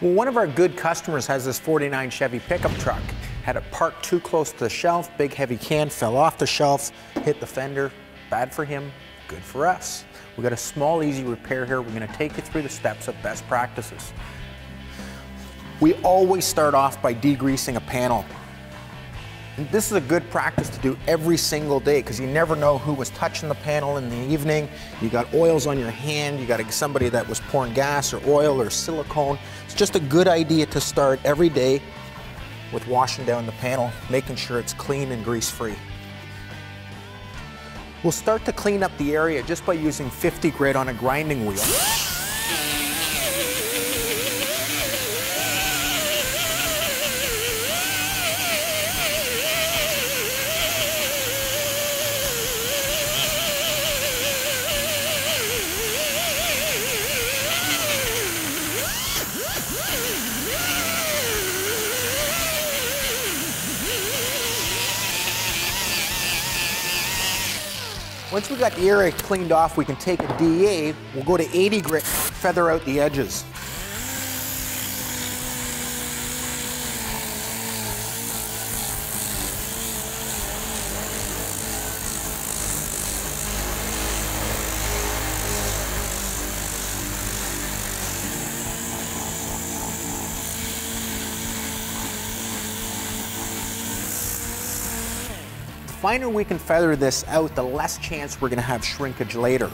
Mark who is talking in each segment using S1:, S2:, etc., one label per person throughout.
S1: Well, one of our good customers has this 49 Chevy pickup truck. Had it parked too close to the shelf, big heavy can, fell off the shelf, hit the fender. Bad for him, good for us. We got a small, easy repair here. We're gonna take you through the steps of best practices. We always start off by degreasing a panel. And this is a good practice to do every single day because you never know who was touching the panel in the evening. You got oils on your hand, you got somebody that was pouring gas or oil or silicone. It's just a good idea to start every day with washing down the panel, making sure it's clean and grease-free. We'll start to clean up the area just by using 50 grit on a grinding wheel. Once we got the area cleaned off, we can take a DA, we'll go to 80 grit, feather out the edges. The finer we can feather this out, the less chance we're going to have shrinkage later.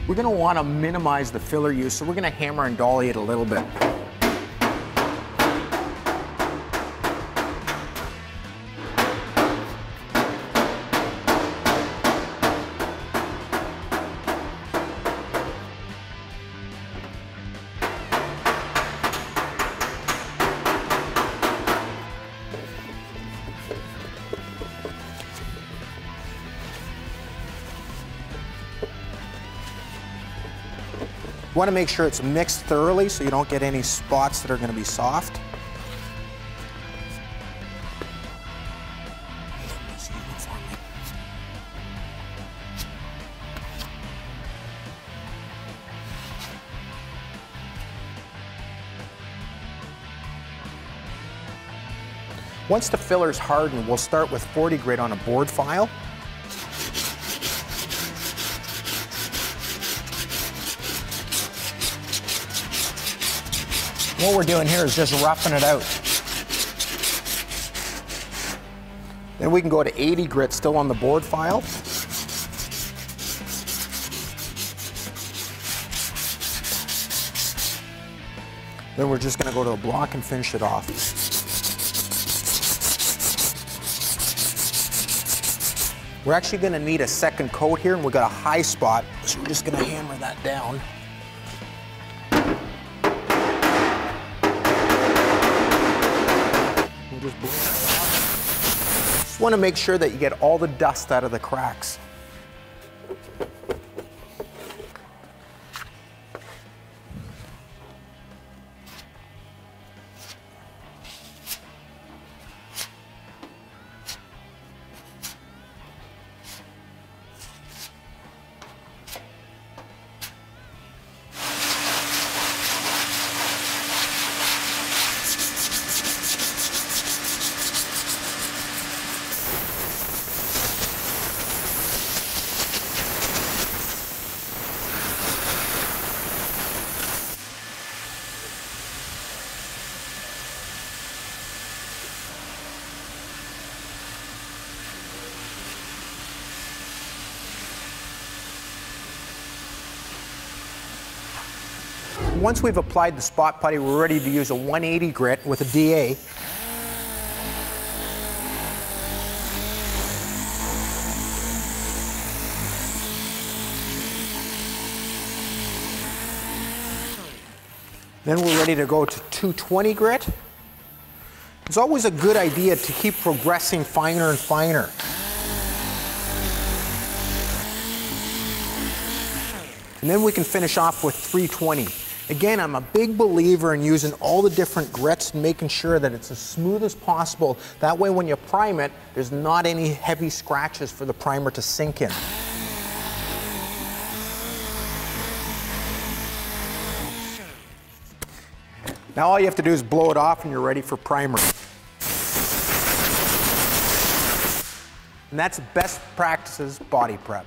S1: We're going to want to minimize the filler use, so we're going to hammer and dolly it a little bit. You want to make sure it's mixed thoroughly so you don't get any spots that are going to be soft. Once the filler's hardened, we'll start with 40 grit on a board file. What we're doing here is just roughing it out. Then we can go to 80 grit still on the board file. Then we're just going to go to the block and finish it off. We're actually going to need a second coat here, and we've got a high spot, so we're just going to hammer that down. Just want to make sure that you get all the dust out of the cracks. Once we've applied the spot putty, we're ready to use a 180 grit with a DA. Then we're ready to go to 220 grit. It's always a good idea to keep progressing finer and finer. And then we can finish off with 320. Again, I'm a big believer in using all the different grits and making sure that it's as smooth as possible. That way when you prime it, there's not any heavy scratches for the primer to sink in. Now all you have to do is blow it off and you're ready for primer. And that's best practices body prep.